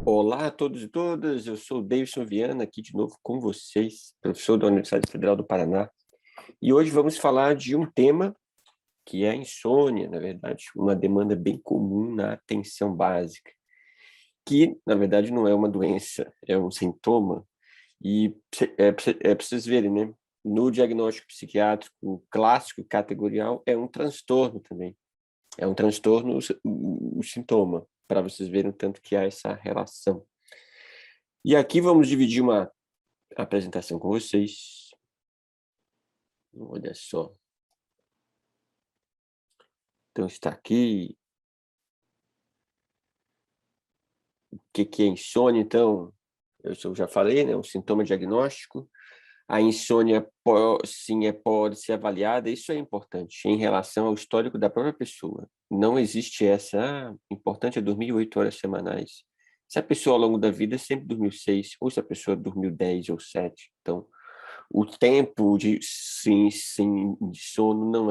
Olá a todos e todas, eu sou o Davidson Viana, aqui de novo com vocês, professor da Universidade Federal do Paraná, e hoje vamos falar de um tema que é a insônia, na verdade, uma demanda bem comum na atenção básica, que, na verdade, não é uma doença, é um sintoma, e é preciso verem, né? No diagnóstico psiquiátrico clássico categorial, é um transtorno também, é um transtorno, o sintoma, para vocês verem o tanto que há essa relação. E aqui vamos dividir uma apresentação com vocês. Olha só. Então está aqui. O que é insônia? Então, eu já falei, né? Um sintoma diagnóstico. A insônia sim pode ser avaliada. Isso é importante em relação ao histórico da própria pessoa. Não existe essa. Importante é dormir 8 horas semanais. Se a pessoa ao longo da vida sempre dormiu 6, ou se a pessoa dormiu 10 ou 7. Então, o tempo de de sono não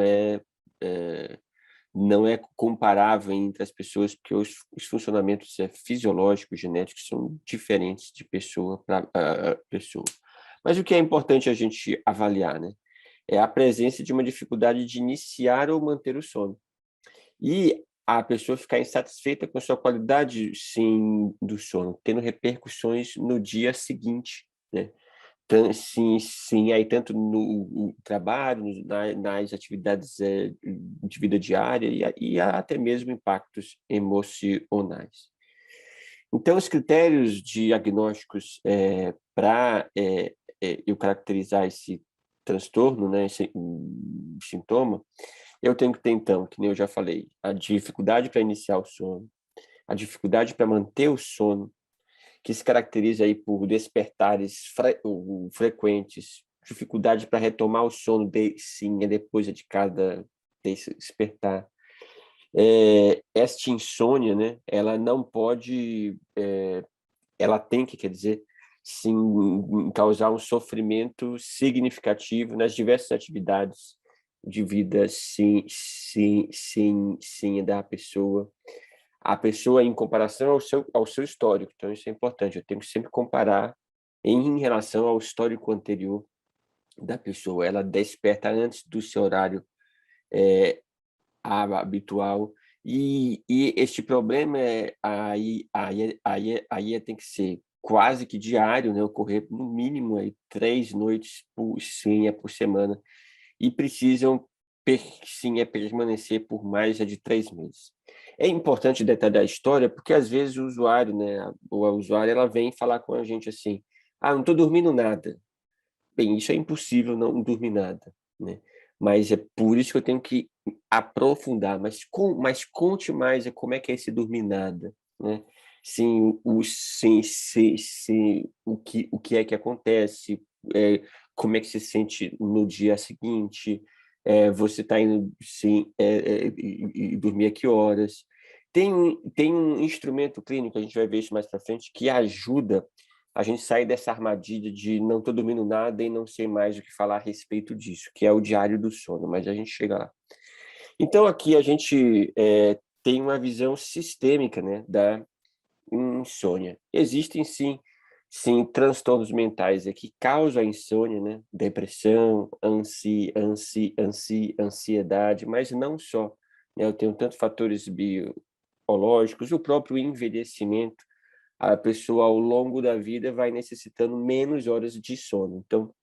é comparável entre as pessoas, porque os funcionamentos fisiológicos, genéticos, são diferentes de pessoa para pessoa. Mas o que é importante a gente avaliar, né? É a presença de uma dificuldade de iniciar ou manter o sono. E a pessoa ficar insatisfeita com a sua qualidade, sim, do sono, tendo repercussões no dia seguinte, né? Sim, aí tanto no trabalho, nas atividades de vida diária e até mesmo impactos emocionais. Então, os critérios diagnósticos para eu caracterizar esse transtorno, né, esse sintoma, eu tenho que ter, então, que nem eu já falei, a dificuldade para iniciar o sono, a dificuldade para manter o sono, que se caracteriza aí por despertares frequentes, dificuldade para retomar o sono depois de cada despertar. Esta insônia, né, ela não pode, ela tem que, quer dizer, sim, causar um sofrimento significativo nas diversas atividades de vida, sim, da pessoa. A pessoa em comparação ao seu histórico. Então, isso é importante. Eu tenho que sempre comparar em relação ao histórico anterior da pessoa. Ela desperta antes do seu horário habitual. E este problema tem que ser quase que diário, né? Ocorrer no mínimo aí 3 noites por semana. E precisam permanecer por mais de 3 meses. É importante detalhar a história, porque às vezes o usuário, né, ou a usuária, ela vem falar com a gente assim: ah, não estou dormindo nada. Bem, isso é impossível não dormir nada, né? Mas é por isso que eu tenho que aprofundar, mas conte mais como é que é esse dormir nada, né? O que é que acontece, como é que se sente no dia seguinte, você está indo e dormir a que horas. Tem um instrumento clínico, a gente vai ver isso mais para frente, que ajuda a gente sair dessa armadilha de não estou dormindo nada e não sei mais o que falar a respeito disso, que é o diário do sono, mas a gente chega lá. Então, aqui a gente tem uma visão sistêmica, né, da insônia. Existem, sim, transtornos mentais que causam a insônia, né, depressão, ansiedade, mas não só, né, eu tenho tanto fatores biológicos, o próprio envelhecimento, a pessoa ao longo da vida vai necessitando menos horas de sono. Então,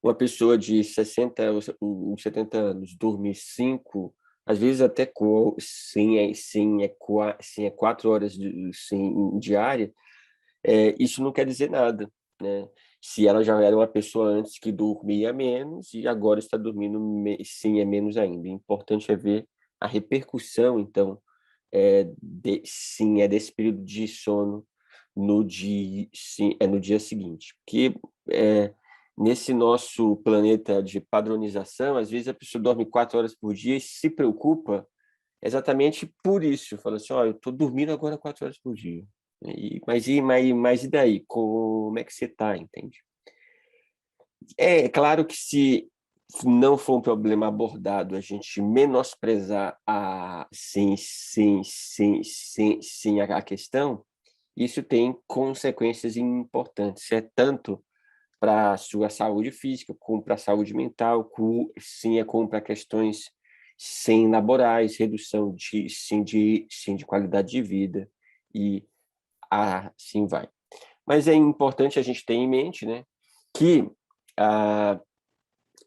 uma pessoa de 60 ou 70 anos dormir 5, às vezes até sim, é 4 horas diária, isso não quer dizer nada, né? Se ela já era uma pessoa antes que dormia menos e agora está dormindo, sim, é menos ainda. O importante é ver a repercussão, então, desse período de sono no dia seguinte. Porque nesse nosso planeta de padronização, às vezes a pessoa dorme 4 horas por dia e se preocupa exatamente por isso. Fala assim, eu estou dormindo agora 4 horas por dia. Mas e daí? Como é que você está, entende? É claro que se não for um problema abordado, a gente menosprezar a questão, isso tem consequências importantes. É tanto para a sua saúde física, como para a saúde mental, como para questões laborais, redução de qualidade de vida, e assim vai. Mas é importante a gente ter em mente, né, que a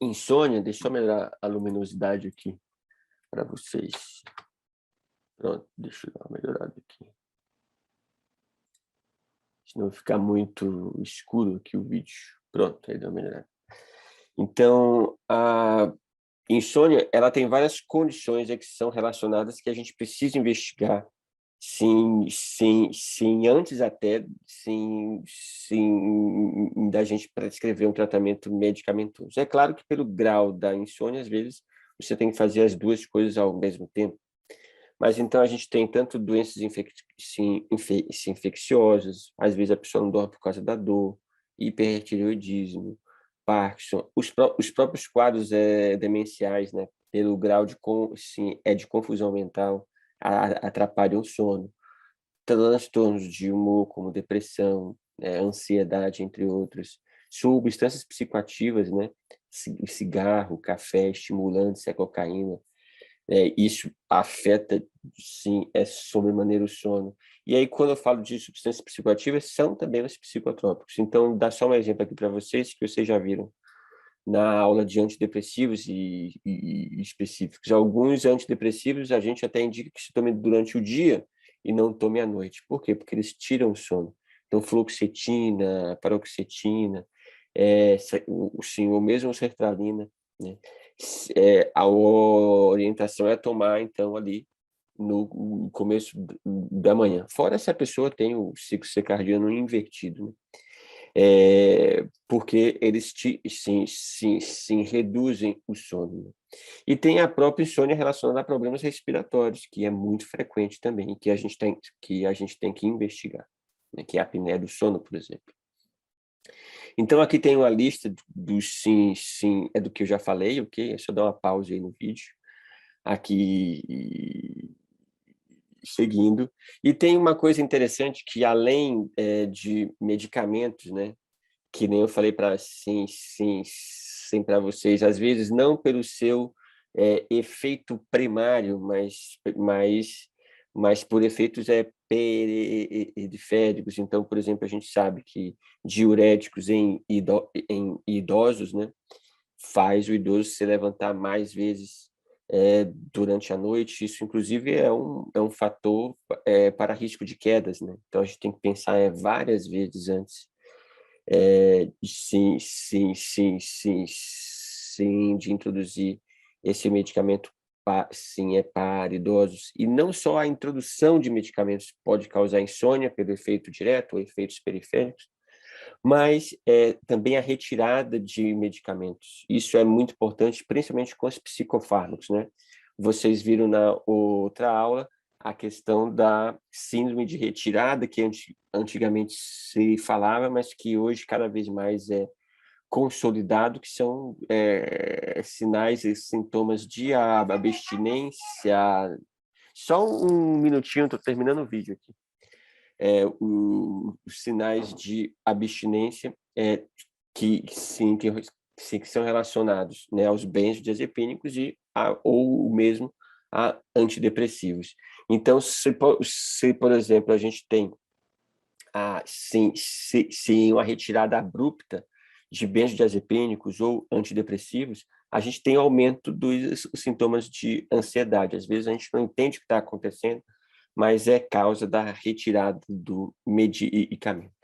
insônia, deixa eu melhorar a luminosidade aqui para vocês. Pronto, deixa eu dar uma melhorada aqui. Senão ficar muito escuro aqui o vídeo. Pronto, aí deu uma melhorada. Então, a insônia, ela tem várias condições que são relacionadas que a gente precisa investigar, sim, antes até, sim, da gente prescrever um tratamento medicamentoso. É claro que pelo grau da insônia, às vezes, você tem que fazer as duas coisas ao mesmo tempo. Mas então a gente tem tanto doenças infecciosas, às vezes a pessoa não dorme por causa da dor, hipertireoidismo, Parkinson, os próprios quadros demenciais, né, pelo grau de confusão mental, atrapalham o sono, transtornos de humor, como depressão, ansiedade, entre outros, substâncias psicoativas, né, cigarro, café, estimulantes, a cocaína, isso afeta, sim, sobremaneira o sono. E aí, quando eu falo de substâncias psicoativas, são também os psicotrópicos. Então, dá só um exemplo aqui para vocês, que vocês já viram na aula de antidepressivos e específicos. Alguns antidepressivos a gente até indica que se tome durante o dia e não tome à noite. Por quê? Porque eles tiram o sono. Então, fluoxetina, paroxetina, sim, ou mesmo sertralina, né? A orientação é tomar, então, ali no começo da manhã. Fora se a pessoa tem o ciclo circadiano invertido, né? Porque eles sim, reduzem o sono, né? E tem a própria insônia relacionada a problemas respiratórios, que é muito frequente também, que a gente tem que investigar, né? Que é a apneia do sono, por exemplo. Então, aqui tem uma lista dos sim, é do que eu já falei, ok? Deixa eu dar uma pausa aí no vídeo. Aqui, seguindo. E tem uma coisa interessante que, além de medicamentos, né? Que nem eu falei para sim, para vocês, às vezes não pelo seu efeito primário, mas por efeitos periféricos. Então, por exemplo, a gente sabe que diuréticos em idosos, né, faz o idoso se levantar mais vezes durante a noite. Isso, inclusive, é um fator para risco de quedas, né? Então, a gente tem que pensar várias vezes antes de introduzir esse medicamento, para idosos. E não só a introdução de medicamentos pode causar insônia pelo efeito direto ou efeitos periféricos, mas também a retirada de medicamentos. Isso é muito importante, principalmente com os psicofármacos, né? Vocês viram na outra aula a questão da síndrome de retirada, que antigamente se falava, mas que hoje cada vez mais é consolidado, que são sinais e sintomas de abstinência. Só um minutinho, estou terminando o vídeo aqui. Os sinais de abstinência que são relacionados, né, aos benzodiazepínicos ou mesmo a antidepressivos. Então, se por exemplo, a gente tem uma retirada abrupta de benzodiazepínicos ou antidepressivos, a gente tem aumento dos sintomas de ansiedade. Às vezes a gente não entende o que está acontecendo, mas é causa da retirada do medicamento.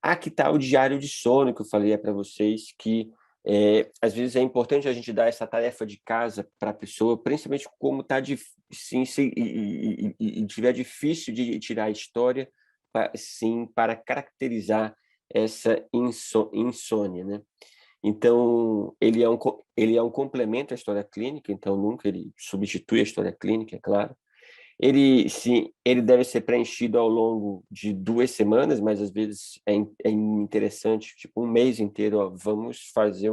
Aqui está o diário de sono que eu falei para vocês, que às vezes é importante a gente dar essa tarefa de casa para a pessoa, principalmente como está e tiver difícil de tirar a história, para caracterizar essa insônia, né? Então, ele é um complemento à história clínica, então nunca ele substitui a história clínica, é claro. Ele deve ser preenchido ao longo de 2 semanas, mas às vezes é interessante, tipo um mês inteiro, ó, vamos fazer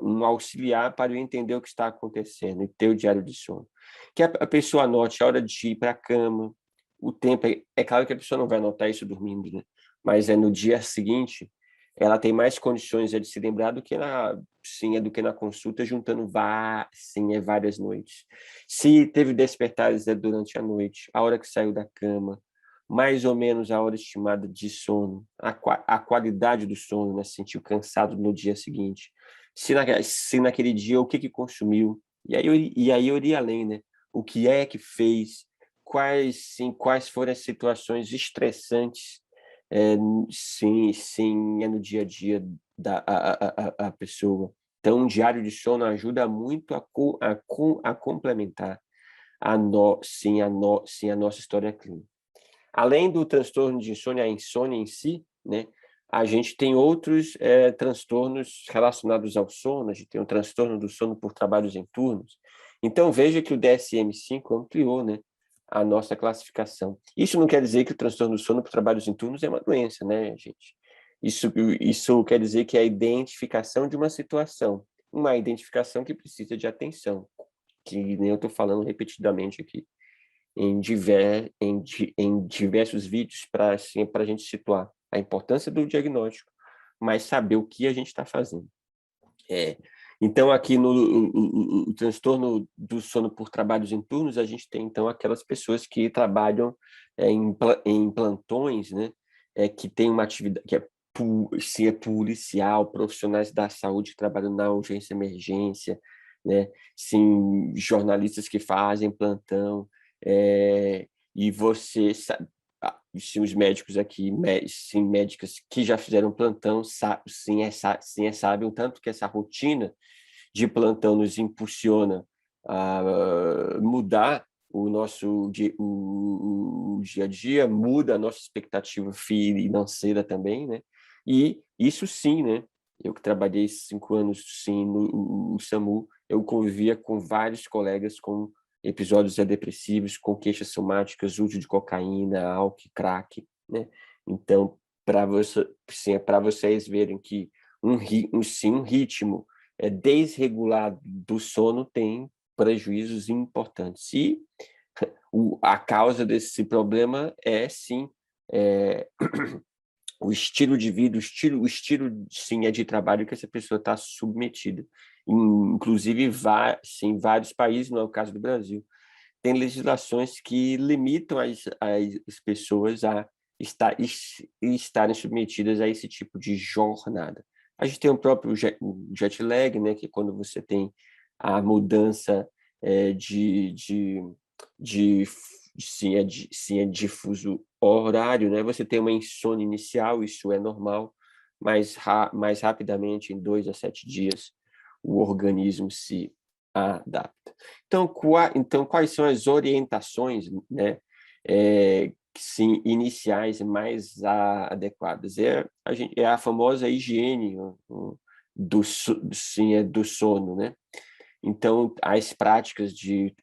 um auxiliar para eu entender o que está acontecendo e ter o diário de sono. Que a pessoa anote a hora de ir para a cama, o tempo. É claro que a pessoa não vai anotar isso dormindo, né? Mas no dia seguinte, ela tem mais condições de se lembrar do que do que na consulta, juntando várias noites. Se teve despertares durante a noite, a hora que saiu da cama, mais ou menos a hora estimada de sono, a qualidade do sono, né? Se sentiu cansado no dia seguinte, se naquele dia o que consumiu, e aí eu iria além, né? O que é que fez, quais foram as situações estressantes, é, sim, é no dia a dia a pessoa. Então, um diário de sono ajuda muito a complementar a nossa história clínica. Além do transtorno de insônia, a insônia em si, né, a gente tem outros transtornos relacionados ao sono. A gente tem o transtorno do sono por trabalhos em turnos. Então, veja que o DSM-5 ampliou, né, a nossa classificação. Isso não quer dizer que o transtorno do sono por trabalhos em turnos é uma doença, né, gente? Isso quer dizer que é a identificação de uma situação, uma identificação que precisa de atenção, que nem eu estou falando repetidamente aqui em diversos vídeos para assim, a gente situar a importância do diagnóstico, mas saber o que a gente está fazendo. Então, aqui no o transtorno do sono por trabalhos em turnos, a gente tem, então, aquelas pessoas que trabalham em plantões, né? Que tem uma atividade que se é policial, profissionais da saúde que trabalham na urgência e emergência, né? Sim, jornalistas que fazem plantão, e você sabe, sim, os médicos aqui, sim, médicas que já fizeram plantão, sabem o tanto que essa rotina de plantão nos impulsiona a mudar o dia a dia, muda a nossa expectativa financeira também, né? E isso sim, né? Eu que trabalhei 5 anos, sim, no SAMU, eu convivia com vários colegas com episódios depressivos, com queixas somáticas, uso de cocaína, álcool, crack, né? Então, para vocês verem que um ritmo desregulado do sono tem prejuízos importantes. E a causa desse problema é, sim, o estilo de vida, o estilo sim, de trabalho que essa pessoa está submetida. Inclusive, sim, vários países, não é o caso do Brasil, tem legislações que limitam as pessoas a estarem submetidas a esse tipo de jornada. A gente tem o próprio jet lag, né, que é quando você tem a mudança de sim, é de fuso horário, né? Você tem uma insônia inicial, isso é normal, mas mais rapidamente, em 2 a 7 dias, o organismo se adapta. Então, quais são as orientações, né, sim, iniciais mais adequadas? É a famosa higiene do sono, né? Então, as práticas de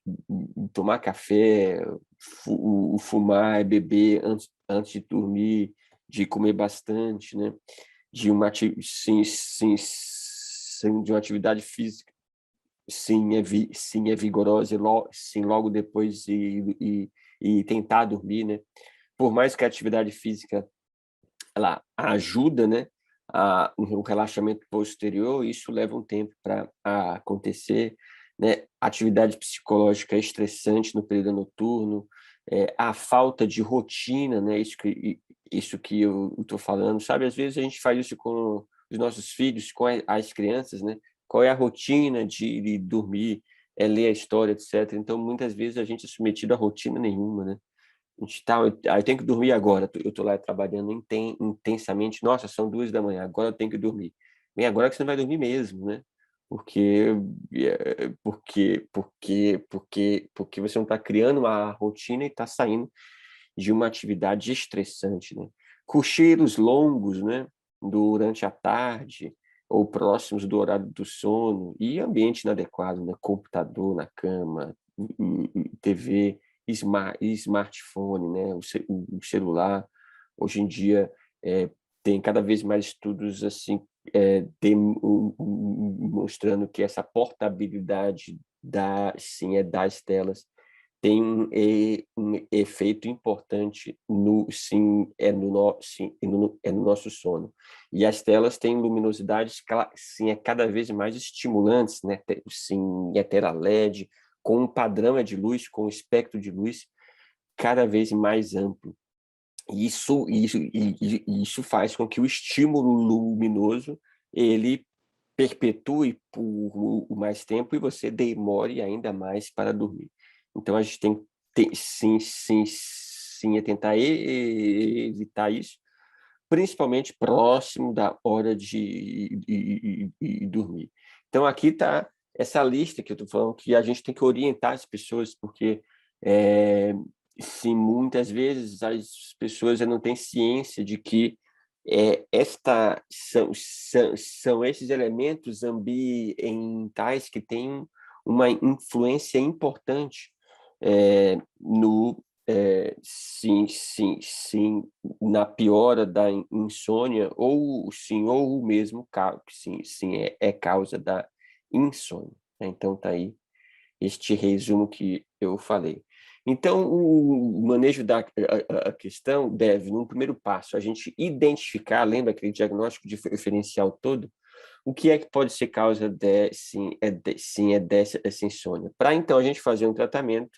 tomar café, fumar, beber antes de dormir, de comer bastante, né? De uma atividade física, sim, é vigorosa, sim, logo depois e tentar dormir, né? Por mais que a atividade física ela ajuda, né, um relaxamento posterior, isso leva um tempo para acontecer, né? Atividade psicológica é estressante no período noturno, a falta de rotina, né? Isso que eu estou falando, sabe? Às vezes a gente faz isso com os nossos filhos, com as crianças, né? Qual é a rotina de dormir, ler a história, etc. Então, muitas vezes a gente é submetido a rotina nenhuma, né? A gente tá, eu tenho que dormir agora. Eu estou lá trabalhando intensamente. Nossa, são 2 da manhã. Agora eu tenho que dormir. Bem, agora que você não vai dormir mesmo, né? Porque, porque você não está criando uma rotina e está saindo de uma atividade estressante, né? Cochilos longos, né? Durante a tarde ou próximos do horário do sono e ambiente inadequado, né? Computador na cama, TV, smartphone, né? O celular. Hoje em dia tem cada vez mais estudos assim, tem demonstrando que essa portabilidade das telas tem um efeito importante no nosso sono. E as telas têm luminosidades sim, cada vez mais estimulantes, né? Sim, é tela LED, com um padrão de luz, com um espectro de luz cada vez mais amplo. Isso faz com que o estímulo luminoso ele perpetue por mais tempo e você demore ainda mais para dormir. Então, a gente tem sim, é tentar evitar isso, principalmente próximo da hora de dormir. Então, aqui está essa lista que eu estou falando, que a gente tem que orientar as pessoas, porque sim, muitas vezes as pessoas não têm ciência de que são esses elementos ambientais que têm uma influência importante no sim, na piora da insônia ou mesmo sim é causa da insônia, né? Então tá aí este resumo que eu falei. Então, o manejo da a questão deve, num primeiro passo, a gente identificar, lembra aquele diagnóstico diferencial todo, o que é que pode ser causa dessa insônia. Para, então, a gente fazer um tratamento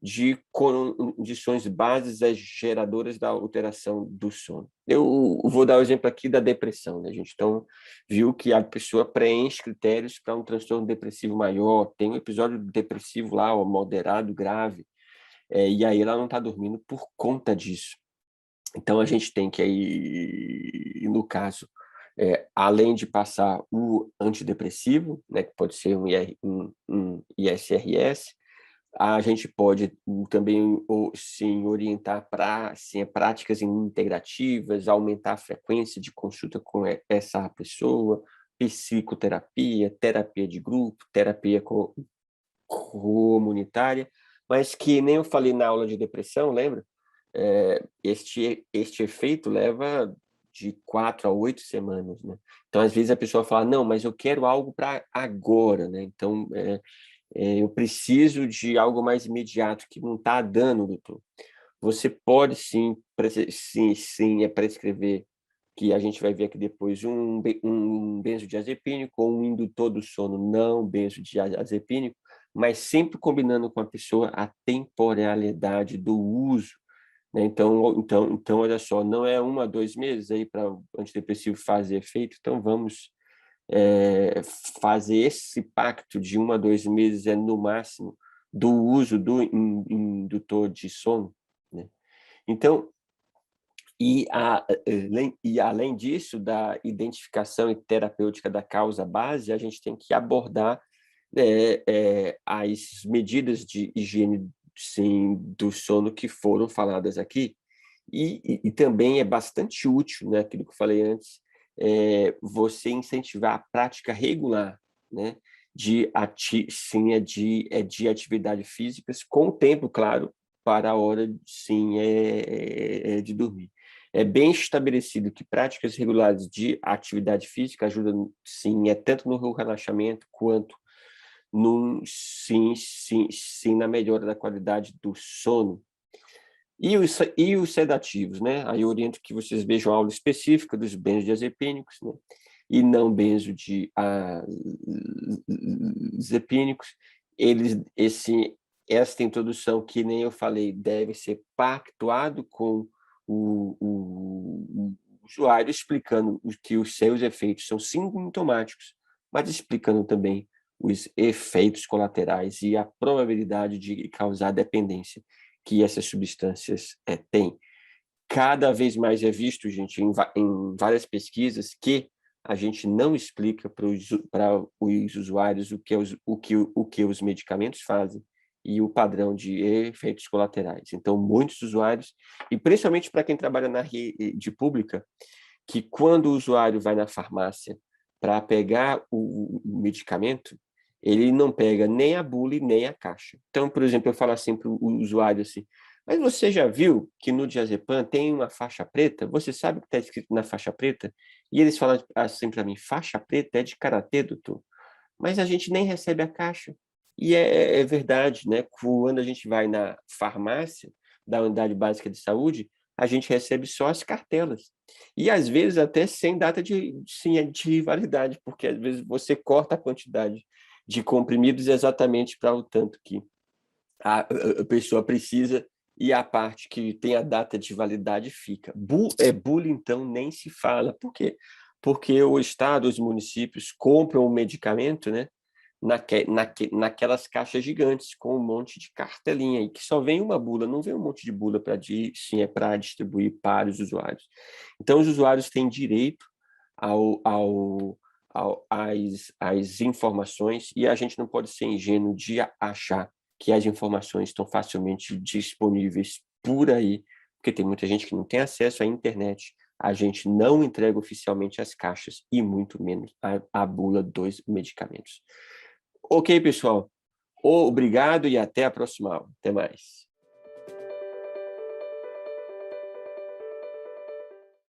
de condições básicas geradoras da alteração do sono. Eu vou dar o exemplo aqui da depressão, né, gente? Então, viu que a pessoa preenche critérios para um transtorno depressivo maior, tem um episódio depressivo lá, ó, moderado, grave, e aí ela não está dormindo por conta disso. Então, a gente tem que, aí, no caso, além de passar o antidepressivo, né, que pode ser um ISRS, a gente pode também sim orientar para práticas integrativas, aumentar a frequência de consulta com essa pessoa, psicoterapia, terapia de grupo, terapia comunitária, mas que nem eu falei na aula de depressão, lembra? Este efeito leva de 4 a 8 semanas, né? Então, às vezes a pessoa fala, não, mas eu quero algo para agora, né? Então, eu preciso de algo mais imediato, que não está dando, doutor. Você pode sim prescrever, que a gente vai ver aqui depois, um benzodiazepínico ou um indutor do sono não benzodiazepínico, mas sempre combinando com a pessoa a temporalidade do uso, né? Então, olha só, não é 1 a 2 meses aí para o antidepressivo fazer efeito, então vamos fazer esse pacto de 1 a 2 meses no máximo do uso do indutor de sono, né? Então, além disso, da identificação e terapêutica da causa base, a gente tem que abordar as medidas de higiene, sim, do sono que foram faladas aqui, e também é bastante útil, né, aquilo que eu falei antes, você incentivar a prática regular, né, de atividade físicas, com o tempo, claro, para a hora, sim, de dormir. É bem estabelecido que práticas regulares de atividade física ajudam, sim, tanto no relaxamento quanto na melhora da qualidade do sono. E os sedativos, né? Aí eu oriento que vocês vejam a aula específica dos benzodiazepínicos, né? E não benzodiazepínicos. Esta introdução, que nem eu falei, deve ser pactuado com o usuário, explicando que os seus efeitos são sintomáticos, mas explicando também os efeitos colaterais e a probabilidade de causar dependência que essas substâncias têm. Cada vez mais é visto, gente, em várias pesquisas, que a gente não explica para os usuários o que os medicamentos fazem e o padrão de efeitos colaterais. Então, muitos usuários, e principalmente para quem trabalha na rede pública, que quando o usuário vai na farmácia para pegar o medicamento, ele não pega nem a bula e nem a caixa. Então, por exemplo, eu falo assim para o usuário assim, mas você já viu que no diazepam tem uma faixa preta? Você sabe o que está escrito na faixa preta? E eles falam assim para mim, faixa preta é de karatê, doutor. mas a gente nem recebe a caixa. E é verdade, né? Quando a gente vai na farmácia da unidade básica de saúde, a gente recebe só as cartelas. E às vezes até sem data sim, de validade, porque às vezes você corta a quantidade de comprimidos exatamente para o tanto que a pessoa precisa e a parte que tem a data de validade fica. Bula, então, nem se fala. Por quê? Porque o Estado, os municípios compram o medicamento, né, naquelas caixas gigantes, com um monte de cartelinha, e que só vem uma bula, não vem um monte de bula para sim, é para distribuir para os usuários. Então, os usuários têm direito às informações e a gente não pode ser ingênuo de achar que as informações estão facilmente disponíveis por aí, porque tem muita gente que não tem acesso à internet. A gente não entrega oficialmente as caixas e muito menos a bula dos medicamentos. Ok, pessoal. Obrigado e até a próxima aula. Até mais.